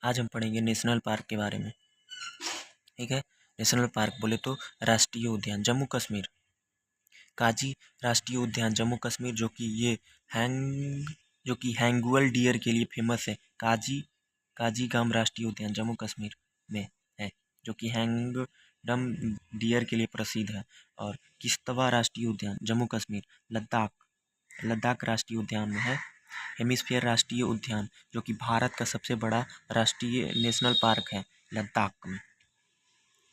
आज हम पढ़ेंगे नेशनल पार्क के बारे में। ठीक है। नेशनल पार्क बोले तो राष्ट्रीय उद्यान जम्मू कश्मीर, काजी राष्ट्रीय उद्यान जम्मू कश्मीर, जो कि हैंगुअल डियर के लिए फेमस है। काजीगाम राष्ट्रीय उद्यान जम्मू कश्मीर में है, जो कि हैंगडम डियर के लिए प्रसिद्ध है। और किश्तवाड़ राष्ट्रीय उद्यान जम्मू कश्मीर, लद्दाख राष्ट्रीय उद्यान में है। हेमिस्फीयर राष्ट्रीय उद्यान, जो कि भारत का सबसे बड़ा राष्ट्रीय नेशनल पार्क है, लद्दाख में।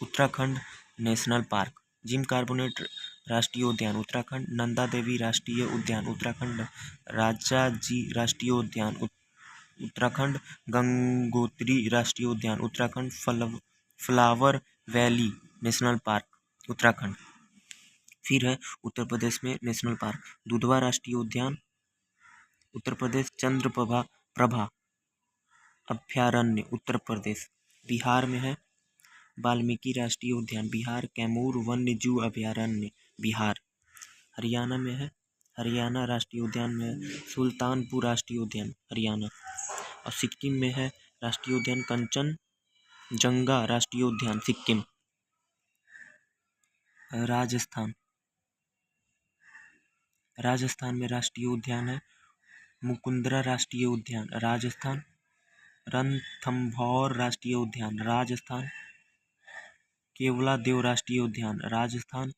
Uttarakhand national park, gym carbonate राष्ट्रीय उद्यान उत्तराखंड, नंदा देवी राष्ट्रीय उद्यान उत्तराखंड, राजाजी राष्ट्रीय उद्यान उत्तराखंड, गंगोत्री राष्ट्रीय उद्यान Uttarakhand, flower valley national park Uttarakhand. फिर है उत्तर प्रदेश में नेशनल पार्क, दुधवा राष्ट्रीय उद्यान उत्तर प्रदेश, चंद्रप्रभा अभ्यारण्य उत्तर प्रदेश। बिहार में है वाल्मीकि राष्ट्रीय उद्यान बिहार, कैमूर वन्य जीव अभ्यारण्य बिहार। हरियाणा में है हरियाणा राष्ट्रीय उद्यान में है सुल्तानपुर राष्ट्रीय उद्यान हरियाणा। और सिक्किम में है राष्ट्रीय उद्यान कंचनजंगा राष्ट्रीय उद्यान सिक्किम। राजस्थान में राष्ट्रीय उद्यान है मुकुंदरा राष्ट्रीय उद्यान राजस्थान, रणथंभौर राष्ट्रीय उद्यान राजस्थान, केवलादेव राष्ट्रीय उद्यान राजस्थान,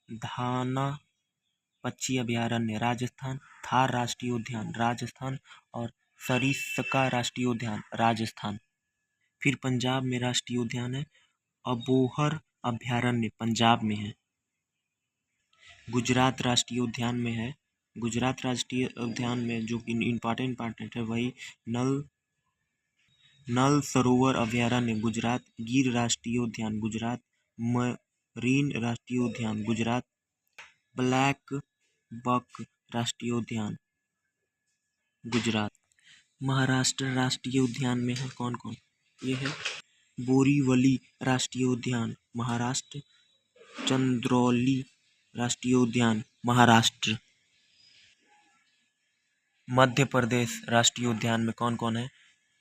धाना पक्षी अभयारण्य राजस्थान, थार राष्ट्रीय उद्यान राजस्थान और सरिस्का राष्ट्रीय उद्यान राजस्थान। फिर पंजाब में राष्ट्रीय उद्यान है अबोहर अभयारण्य पंजाब में है। गुजरात राष्ट्रीय उद्यान में है गुजरात राष्ट्रीय उद्यान में जो कि इम्पॉर्टेंट है वही नल सरोवर अभयारण्य गुजरात, गिर राष्ट्रीय उद्यान गुजरात, मरीन राष्ट्रीय उद्यान गुजरात, ब्लैक बक राष्ट्रीय उद्यान गुजरात। महाराष्ट्र राष्ट्रीय उद्यान में है कौन कौन, ये है बोरीवली राष्ट्रीय उद्यान महाराष्ट्र, चंद्रौली राष्ट्रीय उद्यान महाराष्ट्र। मध्य प्रदेश राष्ट्रीय उद्यान में कौन कौन है,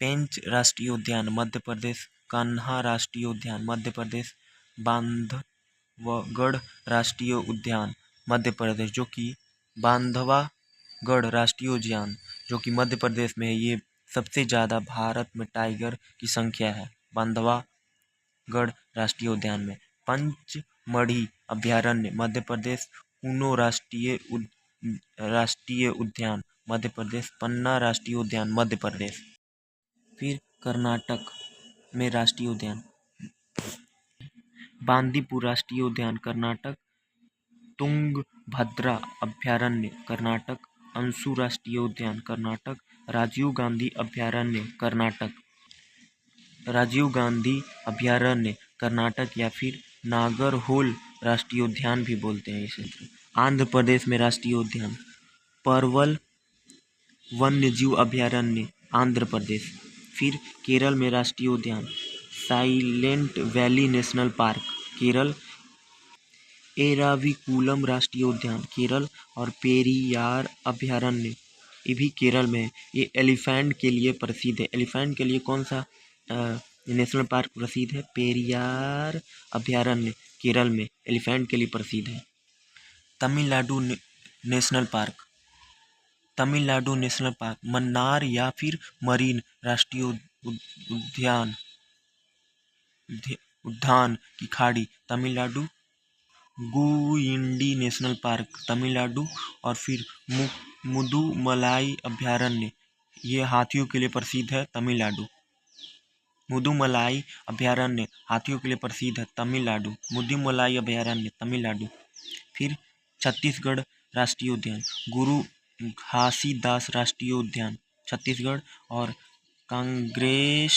पेंच राष्ट्रीय उद्यान मध्य प्रदेश, कान्हा राष्ट्रीय उद्यान मध्य प्रदेश, बांधवगढ़ राष्ट्रीय उद्यान मध्य प्रदेश, जो कि बांधवागढ़ राष्ट्रीय उद्यान जो कि मध्य प्रदेश में है। ये सबसे ज़्यादा भारत में टाइगर की संख्या है बांधवागढ़ राष्ट्रीय उद्यान में। पंचमढ़ी अभयारण्य मध्य प्रदेश, ऊनो राष्ट्रीय उद्यान मध्य प्रदेश, पन्ना राष्ट्रीय उद्यान मध्य प्रदेश। फिर कर्नाटक में राष्ट्रीय उद्यान बांदीपुर राष्ट्रीय उद्यान कर्नाटक, तुंगभद्रा अभयारण्य कर्नाटक, अंशु राष्ट्रीय उद्यान कर्नाटक, राजीव गांधी अभयारण्य कर्नाटक, राजीव गांधी अभयारण्य कर्नाटक या फिर नागरहोल राष्ट्रीय उद्यान भी बोलते हैं इसे। आंध्र प्रदेश में राष्ट्रीय उद्यान परवल वन्यजीव अभयारण्य आंध्र प्रदेश। फिर केरल में राष्ट्रीय उद्यान silent valley national park Kerala, Eravikulam राष्ट्रीय उद्यान केरल और पेरियार अभयारण्य ये भी केरल में है। ये एलिफेंट के लिए प्रसिद्ध है। एलिफेंट के लिए कौन सा नेशनल पार्क प्रसिद्ध है, पेरियार अभयारण्य केरल में एलिफेंट के लिए प्रसिद्ध है। तमिलनाडु नेशनल पार्क मन्नार या फिर मरीन राष्ट्रीय उद्यान की खाड़ी तमिलनाडु, गुइंडी नेशनल पार्क तमिलनाडु और फिर मुदुमलाई अभयारण्य ये हाथियों के लिए प्रसिद्ध है तमिलनाडु। मुदुमलाई अभयारण्य हाथियों के लिए प्रसिद्ध है तमिलनाडु, मुदुमलाई अभयारण्य तमिलनाडु। फिर छत्तीसगढ़ राष्ट्रीय उद्यान गुरु घासीदास राष्ट्रीय उद्यान छत्तीसगढ़ और कांगरेर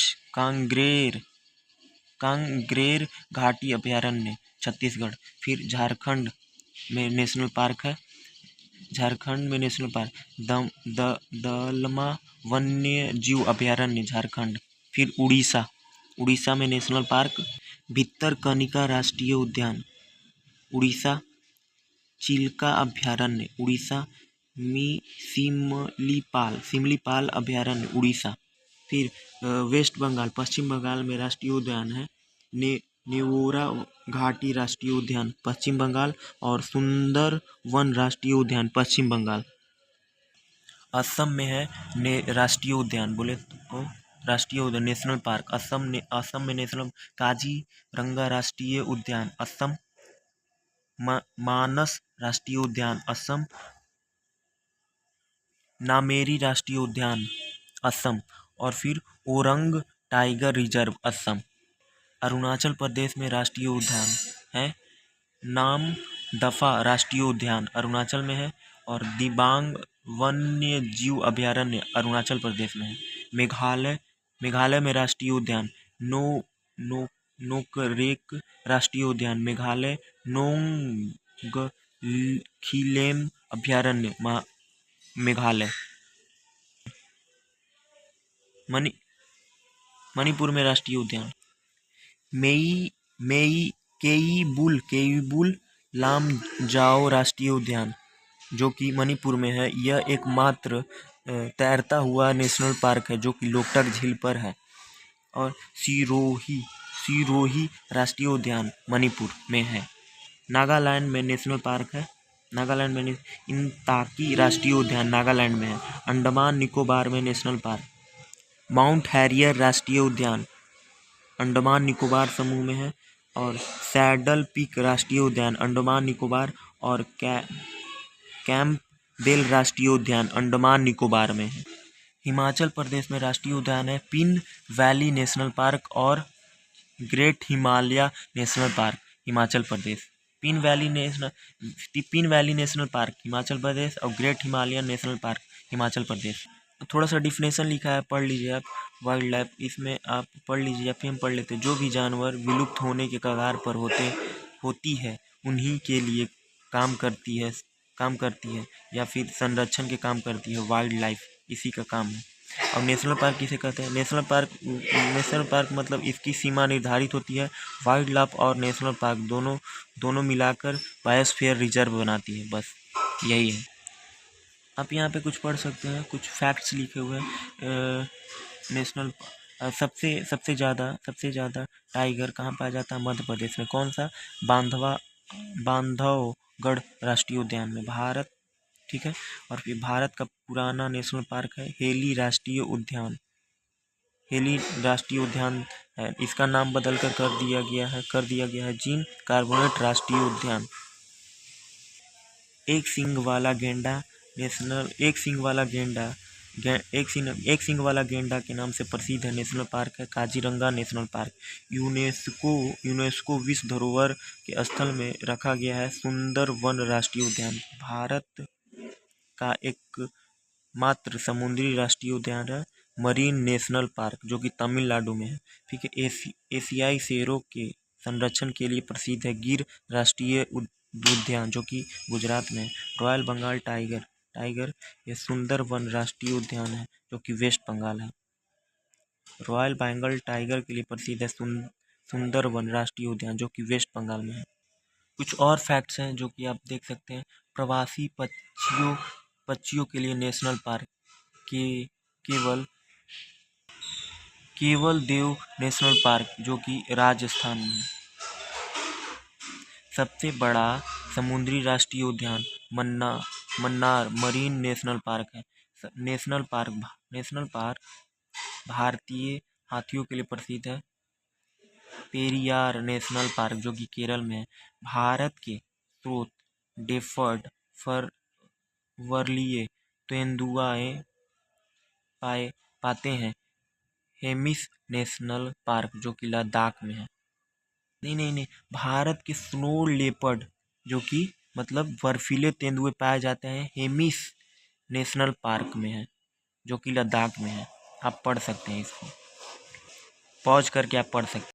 घाटी अभयारण्य छत्तीसगढ़। फिर झारखंड में नेशनल पार्क दलमा वन्य जीव अभयारण्य झारखंड। फिर उड़ीसा में नेशनल पार्क भितरकनिका राष्ट्रीय उद्यान उड़ीसा, चिल्का अभयारण्य उड़ीसा, सिमलीपाल अभयारण्य उड़ीसा। फिर वेस्ट बंगाल, पश्चिम बंगाल में राष्ट्रीय उद्यान है नेवोरा घाटी राष्ट्रीय उद्यान पश्चिम बंगाल और सुंदरवन राष्ट्रीय उद्यान पश्चिम बंगाल। असम में है राष्ट्रीय उद्यान बोले तो राष्ट्रीय उद्यान नेशनल पार्क असम में नेशनल काजीरंगा राष्ट्रीय उद्यान असम, मानस राष्ट्रीय उद्यान असम, नामेरी राष्ट्रीय उद्यान असम और फिर ओरंग टाइगर रिजर्व असम। अरुणाचल प्रदेश में राष्ट्रीय उद्यान है नामदफा राष्ट्रीय उद्यान अरुणाचल में है और दिबांग वन्य जीव अभयारण्य अरुणाचल प्रदेश में है। मेघालय में राष्ट्रीय उद्यान नोकरेक राष्ट्रीय उद्यान मेघालय, नोंगखिलेम अभयारण्य मेघालय। मणिपुर में राष्ट्रीय उद्यान केईबुल लामजाओ राष्ट्रीय उद्यान जो कि मणिपुर में है। यह एकमात्र तैरता हुआ नेशनल पार्क है जो कि लोकटक झील पर है। और सिरोही राष्ट्रीय उद्यान मणिपुर में है। नागालैंड में नेशनल पार्क है नागालैंड में इंताकी राष्ट्रीय उद्यान नागालैंड में है। अंडमान निकोबार में नेशनल पार्क माउंट हैरियर राष्ट्रीय उद्यान अंडमान निकोबार समूह में है और सैडल पीक राष्ट्रीय उद्यान अंडमान निकोबार और कैंपबेल राष्ट्रीय उद्यान अंडमान निकोबार में है। हिमाचल प्रदेश में राष्ट्रीय उद्यान है पिन वैली नेशनल पार्क और great Himalaya national park Himachal Pradesh. Pin valley national park Himachal Pradesh और great Himalayan national park Himachal Pradesh. थोड़ा सा डिफिनेशन लिखा है, पढ़ लीजिए आप। वाइल्ड लाइफ इसमें आप पढ़ लीजिए या फिर हम पढ़ लेते। जो भी जानवर विलुप्त होने के कगार पर होती है उन्हीं के लिए काम करती है या फिर संरक्षण के काम करती है। वाइल्ड लाइफ इसी का काम है। और नेशनल पार्क किसे कहते हैं? नेशनल पार्क मतलब इसकी सीमा निर्धारित होती है। वाइल्ड लाइफ और नेशनल पार्क दोनों मिलाकर बायोस्फीयर रिजर्व बनाती है, बस यही है। आप यहाँ पे कुछ पढ़ सकते हैं, कुछ फैक्ट्स लिखे हुए हैं। नेशनल सबसे ज़्यादा टाइगर कहाँ पाया जाता है? मध्य प्रदेश में। कौन सा? बांधवगढ़ राष्ट्रीय उद्यान में, भारत। ठीक है। और फिर भारत का पुराना नेशनल पार्क है हेली राष्ट्रीय उद्यान है। इसका नाम बदल कर दिया गया है जिम कॉर्बेट राष्ट्रीय उद्यान। एक सींग वाला गेंडा के नाम से प्रसिद्ध है नेशनल पार्क है काजीरंगा नेशनल पार्क। यूनेस्को विश्व धरोहर के स्थल में रखा गया है सुंदरवन राष्ट्रीय उद्यान। भारत का एक मात्र समुद्री राष्ट्रीय उद्यान है मरीन नेशनल पार्क जो कि तमिलनाडु में है। ठीक है। एशियाई शेरों के संरक्षण के लिए प्रसिद्ध है गिर राष्ट्रीय उद्यान जो कि गुजरात में है। रॉयल बंगाल टाइगर ये सुंदरवन राष्ट्रीय उद्यान है जो कि वेस्ट बंगाल है। रॉयल बंगाल टाइगर के लिए प्रसिद्ध है सुंदरवन राष्ट्रीय उद्यान जो कि वेस्ट बंगाल में है। कुछ और फैक्ट्स हैं जो कि आप देख सकते हैं। प्रवासी पक्षियों के लिए नेशनल पार्क केवल देव नेशनल पार्क जो कि राजस्थान में है। सबसे बड़ा समुद्री राष्ट्रीय उद्यान मन्नार मरीन नेशनल पार्क है। नेशनल पार्क भारतीय हाथियों के लिए प्रसिद्ध है। पेरियार नेशनल पार्क जो कि केरल में है। भारत के स्रोत डेफर्ड वर्लिए तेंदुआए पाते हैं। हेमिस नेशनल पार्क जो कि लद्दाख में है। नहीं, भारत के स्नो लेपर्ड जो कि मतलब बर्फीले तेंदुए पाए जाते हैं हेमिस नेशनल पार्क में है जो कि लद्दाख में है। आप पढ़ सकते हैं इसको, पॉज करके आप पढ़ सकते हैं।